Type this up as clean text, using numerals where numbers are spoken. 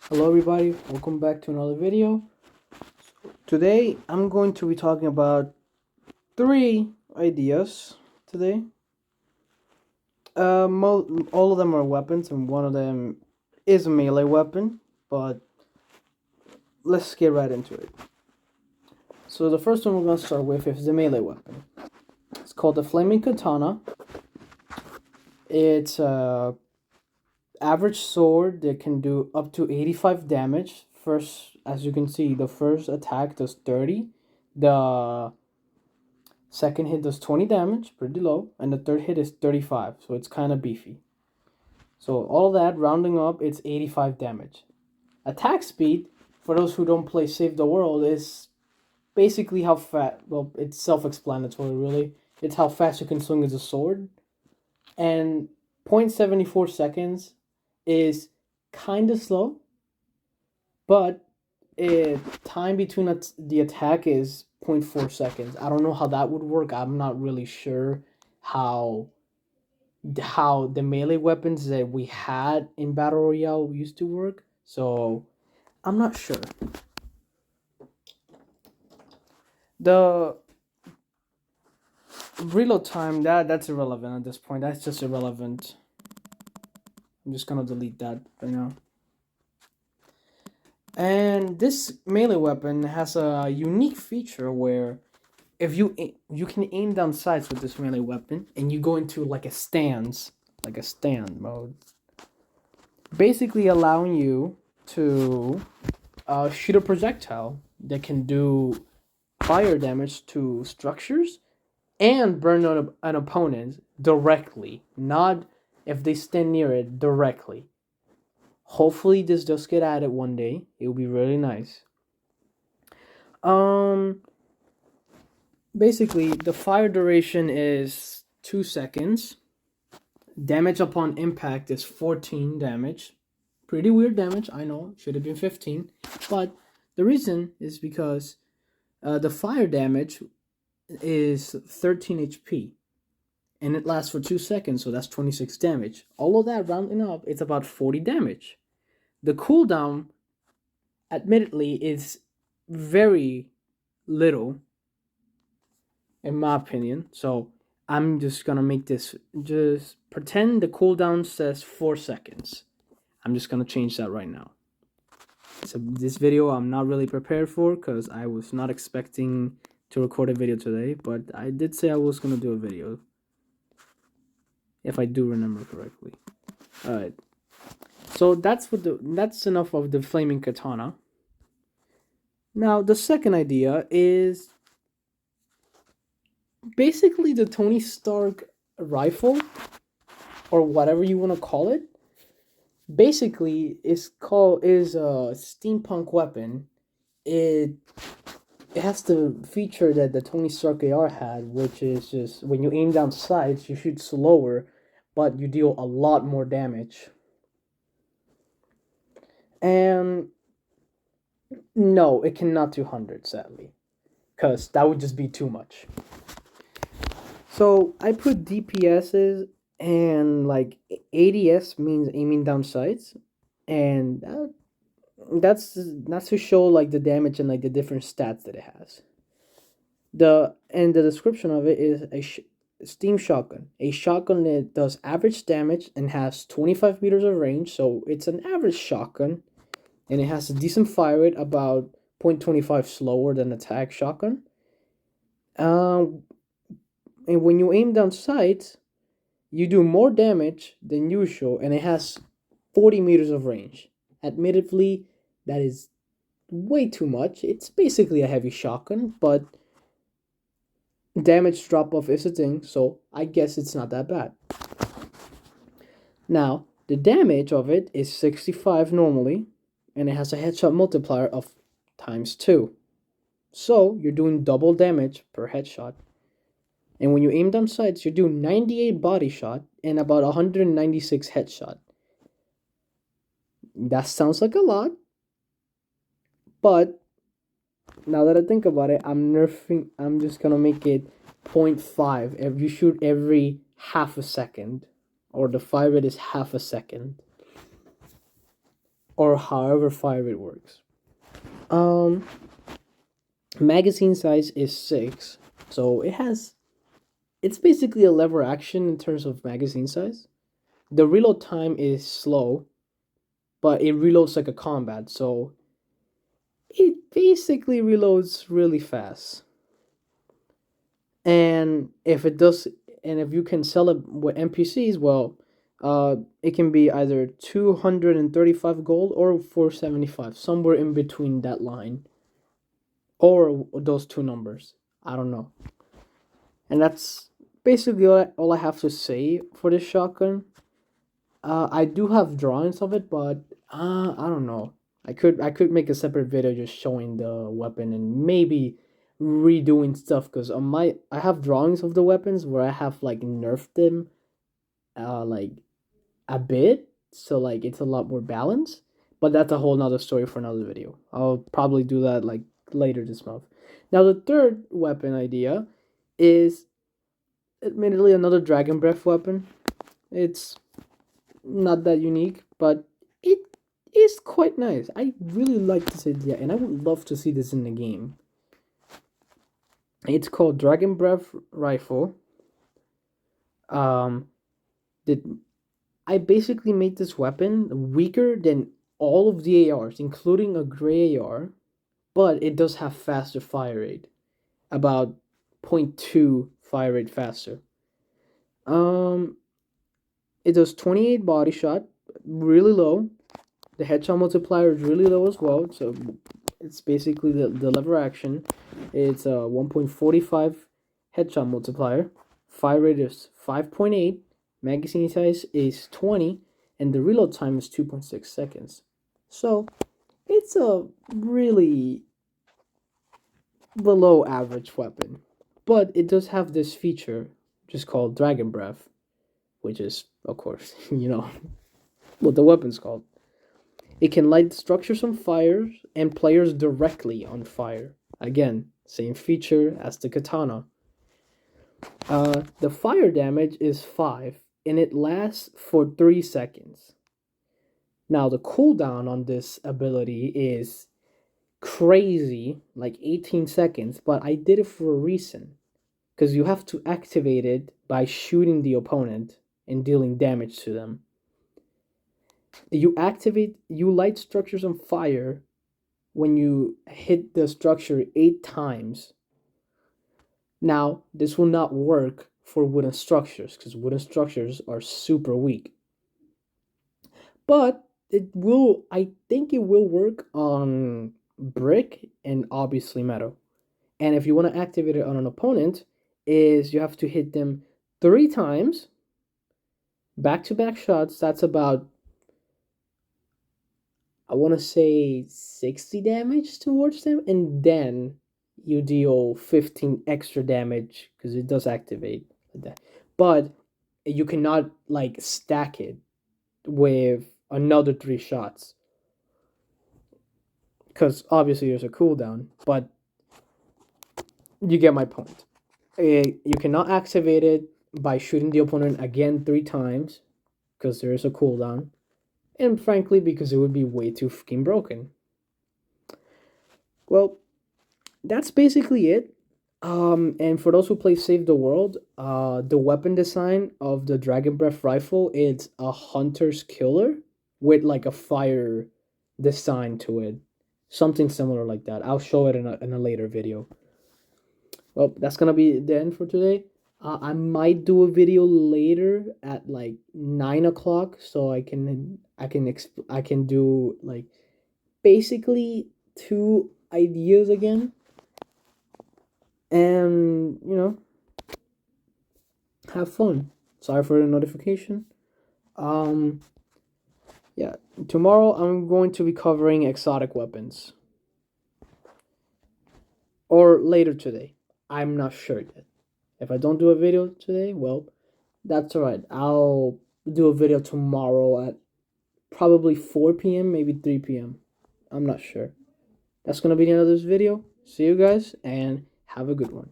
Hello everybody, welcome back to another video. Today I'm going to be talking about three ideas today. All of them are weapons and one of them is a melee weapon, but let's get right into it. So the first one we're going to start with is the melee weapon. It's called the flaming katana. It's a average sword that can do up to 85 damage. First, as you can see, the first attack does 30. The second hit does 20 damage, pretty low, and the third hit is 35, so it's kind of beefy. So all that rounding up, it's 85 damage. Attack speed, for those who don't play Save the World, is basically how fast. Well, it's self-explanatory, really. It's how fast you can swing as a sword, and 0.74 seconds is kind of slow, but time between the attack is 0.4 seconds. I don't know how that would work. I'm not really sure how the melee weapons that we had in Battle Royale used to work. So I'm not sure. The reload time that's irrelevant at this point. That's just irrelevant. I'm just gonna delete that right now. And this melee weapon has a unique feature where if you can aim down sights with this melee weapon and you go into like a stand mode, basically allowing you to shoot a projectile that can do fire damage to structures and burn an opponent directly, not if they stand near it directly. Hopefully this does get added one day. It will be really nice. Um Basically, the fire duration is 2 seconds. Damage upon impact is 14 damage. Pretty weird damage, I know. Should have been 15. But the reason is because the fire damage is 13 HP. And it lasts for 2 seconds, so that's 26 damage. All of that rounding up, it's about 40 damage. The cooldown, admittedly, is very little, in my opinion. So I'm just gonna make this, just pretend the cooldown says 4 seconds. I'm just gonna change that right now. So this video I'm not really prepared for because I was not expecting to record a video today, but I did say I was gonna do a video, if I do remember correctly. Alright. So that's enough of the flaming katana. Now the second idea is basically the Tony Stark rifle, or whatever you want to call it. Basically, is a steampunk weapon. It has the feature that the Tony Stark AR had, which is just when you aim down sights, you shoot slower, but you deal a lot more damage. And no, it cannot do 100, sadly, because that would just be too much. So I put DPSs, and like ADS means aiming down sights, and that's to show like the damage and like the different stats that it has. The description of it is steam shotgun, a shotgun that does average damage and has 25 meters of range, so it's an average shotgun, and it has a decent fire rate, about 0.25 slower than attack shotgun. And when you aim down sights, you do more damage than usual, and it has 40 meters of range. Admittedly, that is way too much. It's basically a heavy shotgun, but damage drop off is a thing, so I guess it's not that bad. Now, the damage of it is 65 normally, and it has a headshot multiplier of times 2. So, you're doing double damage per headshot. And when you aim down sights, you're doing 98 body shot and about 196 headshot. That sounds like a lot, but now that I think about it, I'm just gonna make it 0.5. If you shoot every half a second, or the fire rate is half a second. or however fire rate works. Um, Magazine size is 6, so it's basically a lever action in terms of magazine size. The reload time is slow, but it reloads like a combat, so it basically reloads really fast. And if it does, and if you can sell it with NPCs, well, it can be either 235 gold or 475, somewhere in between that line, or those two numbers. I don't know. And that's basically all I have to say for this shotgun. I do have drawings of it, but I don't know. I could make a separate video just showing the weapon and maybe redoing stuff because on my I have drawings of the weapons where I have like nerfed them like a bit, so like it's a lot more balanced. But that's a whole nother story for another video. I'll probably do that like later this month. Now the third weapon idea is admittedly another dragon breath weapon. It's not that unique, but it is quite nice. I really like this idea, and I would love to see this in the game. It's called Dragon Breath Rifle. Um, did I basically made this weapon weaker than all of the ARs, including a gray AR, but it does have faster fire rate, about 0.2 fire rate faster. Um, it does 28 body shot, really low. The headshot multiplier is really low as well, so it's basically the lever action. It's a 1.45 headshot multiplier. Fire rate is 5.8. Magazine size is 20, and the reload time is 2.6 seconds. So it's a really below average weapon, but it does have this feature, just called Dragon Breath, which is, of course, what the weapon's called. It can light structures on fire and players directly on fire. Again, same feature as the katana. The fire damage is 5 and it lasts for 3 seconds. Now, the cooldown on this ability is crazy, like 18 seconds, but I did it for a reason. Because you have to activate it by shooting the opponent and dealing damage to them. You light structures on fire when you hit the structure 8 times. Now, this will not work for wooden structures because wooden structures are super weak. But I think it will work on brick and obviously metal. And if you want to activate it on an opponent, is you have to hit them 3 times, back-to-back shots. That's about, I want to say 60 damage towards them, and then you deal 15 extra damage because it does activate like that. But you cannot like stack it with another 3 shots because obviously there's a cooldown, but you get my point. You cannot activate it by shooting the opponent again 3 times because there is a cooldown, and frankly because it would be way too fucking broken. Well, that's basically it. And for those who play Save the World, the weapon design of the Dragon Breath rifle, it's a hunter's killer with like a fire design to it, something similar like that. I'll show it in a later video. Well, that's gonna be the end for today. I might do a video later at like 9 o'clock, so I can do like basically 2 ideas again, and have fun. Sorry for the notification. Um, yeah, tomorrow I'm going to be covering exotic weapons, or later today. I'm not sure yet. If I don't do a video today, well, that's alright. I'll do a video tomorrow at probably 4 p.m., maybe 3 p.m. I'm not sure. That's gonna be the end of this video. See you guys and have a good one.